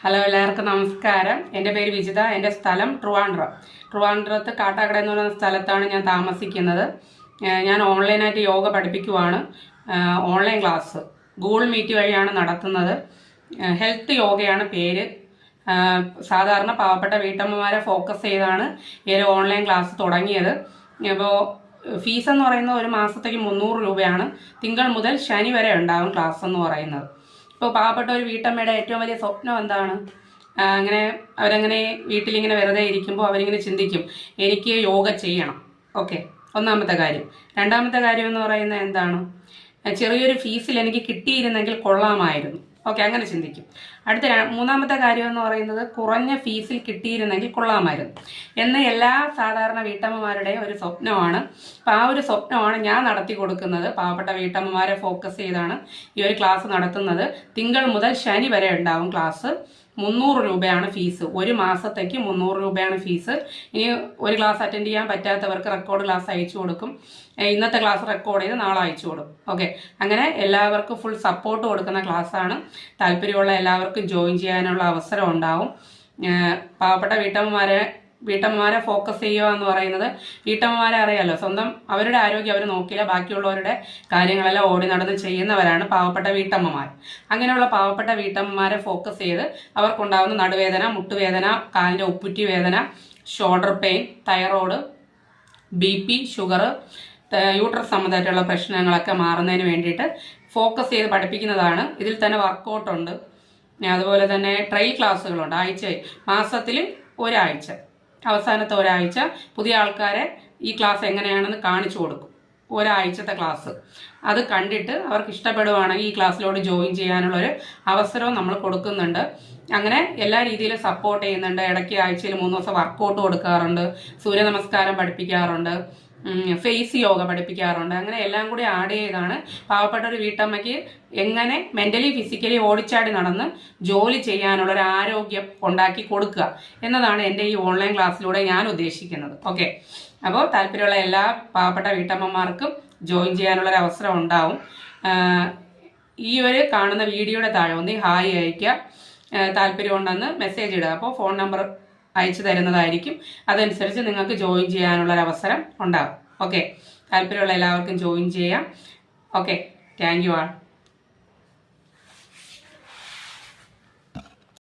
Hello, എല്ലാവർക്കും നമസ്കാരം. എൻ്റെ പേര് വിജിത. എൻ്റെ സ്ഥലം ട്രിവാൻഡ്രം. ട്രിവാൻഡ്രത്ത് കാട്ടാക്കട എന്ന് പറയുന്ന സ്ഥലത്താണ് ഞാൻ താമസിക്കുന്നത്. ഞാൻ ഓൺലൈനായിട്ട് യോഗ പഠിപ്പിക്കുവാണ്. ഓൺലൈൻ ക്ലാസ് ഗൂഗിൾ മീറ്റ് വഴിയാണ് നടത്തുന്നത്. ഹെൽത്ത് യോഗയാണ് പേര്. സാധാരണ പാവപ്പെട്ട വീട്ടമ്മമാരെ ഫോക്കസ് ചെയ്താണ് ഈ ഒരു ഓൺലൈൻ ക്ലാസ് തുടങ്ങിയത്. അപ്പോൾ ഫീസ് എന്ന് പറയുന്നത് ഒരു മാസത്തേക്ക് 300 രൂപയാണ്. തിങ്കൾ മുതൽ ശനി വരെ ഉണ്ടാകും ക്ലാസ് എന്ന് പറയുന്നത്. ഇപ്പോൾ പാവപ്പെട്ട ഒരു വീട്ടമ്മയുടെ ഏറ്റവും വലിയ സ്വപ്നം എന്താണ്? അവരങ്ങനെ വീട്ടിലിങ്ങനെ വെറുതെ ഇരിക്കുമ്പോൾ അവരിങ്ങനെ ചിന്തിക്കും, എനിക്ക് യോഗ ചെയ്യണം. ഓക്കെ, ഒന്നാമത്തെ കാര്യം. രണ്ടാമത്തെ കാര്യം എന്ന് പറയുന്നത് എന്താണ്? ചെറിയൊരു ഫീസിൽ എനിക്ക് കിട്ടിയിരുന്നെങ്കിൽ കൊള്ളാമായിരുന്നു. ഓക്കെ, അങ്ങനെ ചിന്തിക്കും. മൂന്നാമത്തെ കാര്യം എന്ന് പറയുന്നത് കുറഞ്ഞ ഫീസിൽ കിട്ടിയിരുന്നെങ്കിൽ കൊള്ളാമായിരുന്നു എന്ന് എല്ലാ സാധാരണ വീട്ടമ്മമാരുടെയും ഒരു സ്വപ്നമാണ്. അപ്പം ആ ഒരു സ്വപ്നമാണ് ഞാൻ നടത്തി കൊടുക്കുന്നത്. പാവപ്പെട്ട വീട്ടമ്മമാരെ ഫോക്കസ് ചെയ്താണ് ഈ ഒരു ക്ലാസ് നടത്തുന്നത്. തിങ്കൾ മുതൽ ശനി വരെ ഉണ്ടാവും ക്ലാസ്. 300 രൂപയാണ് ഫീസ്. ഒരു മാസത്തേക്ക് 300 രൂപയാണ് ഫീസ്. ഇനി ഒരു ക്ലാസ് അറ്റൻഡ് ചെയ്യാൻ പറ്റാത്തവർക്ക് റെക്കോർഡ് ക്ലാസ് അയച്ചു കൊടുക്കും. ഇന്നത്തെ ക്ലാസ് റെക്കോർഡ് ചെയ്ത് നാളെ അയച്ചു കൊടുക്കും. ഓക്കെ, അങ്ങനെ എല്ലാവർക്കും ഫുൾ സപ്പോർട്ട് കൊടുക്കുന്ന ക്ലാസ്സാണ്. താല്പര്യമുള്ള എല്ലാവർക്കും ജോയിൻ ചെയ്യാനുള്ള അവസരം ഉണ്ടാവും. പാവപ്പെട്ട വീട്ടമ്മമാരെ ഫോക്കസ് ചെയ്യുക എന്ന് പറയുന്നത്, വീട്ടമ്മമാരെ അറിയാലോ, സ്വന്തം അവരുടെ ആരോഗ്യം അവർ നോക്കില്ല, ബാക്കിയുള്ളവരുടെ കാര്യങ്ങളെല്ലാം ഓടി നടന്ന് ചെയ്യുന്നവരാണ് പാവപ്പെട്ട വീട്ടമ്മമാർ. അങ്ങനെയുള്ള പാവപ്പെട്ട വീട്ടമ്മമാരെ ഫോക്കസ് ചെയ്ത് അവർക്കുണ്ടാകുന്ന നടുവേദന, മുട്ടുവേദന, കാലിൻ്റെ ഉപ്പുറ്റി വേദന, shoulder pain, thyroid, BP, sugar, uterus സംബന്ധമായിട്ടുള്ള പ്രശ്നങ്ങളൊക്കെ മാറുന്നതിന് വേണ്ടിയിട്ട് ഫോക്കസ് ചെയ്ത് പഠിപ്പിക്കുന്നതാണ്. ഇതിൽ തന്നെ വർക്കൗട്ടുണ്ട്. അതുപോലെ തന്നെ ട്രയൽ ക്ലാസ്സുകളുണ്ട്. മാസത്തിൽ ഒരാഴ്ച, അവസാനത്തെ ഒരാഴ്ച പുതിയ ആൾക്കാരെ ഈ ക്ലാസ് എങ്ങനെയാണെന്ന് കാണിച്ചു കൊടുക്കും. ഒരാഴ്ചത്തെ ക്ലാസ് അത് കണ്ടിട്ട് അവർക്ക് ഇഷ്ടപ്പെടുവാണെങ്കിൽ ഈ ക്ലാസ്സിലോട്ട് ജോയിൻ ചെയ്യാനുള്ളൊരു അവസരവും നമ്മൾ കൊടുക്കുന്നുണ്ട്. അങ്ങനെ എല്ലാ രീതിയിലും സപ്പോർട്ട് ചെയ്യുന്നുണ്ട്. ഇടയ്ക്ക് ആഴ്ചയിൽ 3 ദിവസം വർക്കൗട്ട് കൊടുക്കാറുണ്ട്, സൂര്യ നമസ്കാരം പഠിപ്പിക്കാറുണ്ട്, ഫേസ് യോഗ പഠിപ്പിക്കാറുണ്ട്. അങ്ങനെ എല്ലാം കൂടി ആഡ് ചെയ്താണ് പാവപ്പെട്ട ഒരു വീട്ടമ്മയ്ക്ക് എങ്ങനെ മെൻ്റലി ഫിസിക്കലി ഓടിച്ചാടി നടന്ന് ജോലി ചെയ്യാനുള്ളൊരു ആരോഗ്യം ഉണ്ടാക്കി കൊടുക്കുക എന്നതാണ് എൻ്റെ ഈ ഓൺലൈൻ ക്ലാസ്സിലൂടെ ഞാൻ ഉദ്ദേശിക്കുന്നത്. ഓക്കെ, അപ്പോൾ താല്പര്യമുള്ള എല്ലാ പാവപ്പെട്ട വീട്ടമ്മമാർക്കും ജോയിൻ ചെയ്യാനുള്ളൊരു അവസരം ഉണ്ടാവും. ഈ ഒരു കാണുന്ന വീഡിയോയുടെ താഴെ ഒന്ന് ഹായ് അയയ്ക്കുക, താല്പര്യമുണ്ടെന്ന് മെസ്സേജ് ഇടുക. അപ്പോൾ ഫോൺ നമ്പർ അയച്ചു തരുന്നതായിരിക്കും. അതനുസരിച്ച് നിങ്ങൾക്ക് ജോയിൻ ചെയ്യാനുള്ളൊരു അവസരം ഉണ്ടാകും. ഓക്കെ, താല്പര്യമുള്ള എല്ലാവർക്കും ജോയിൻ ചെയ്യാം. Okay, thank you all.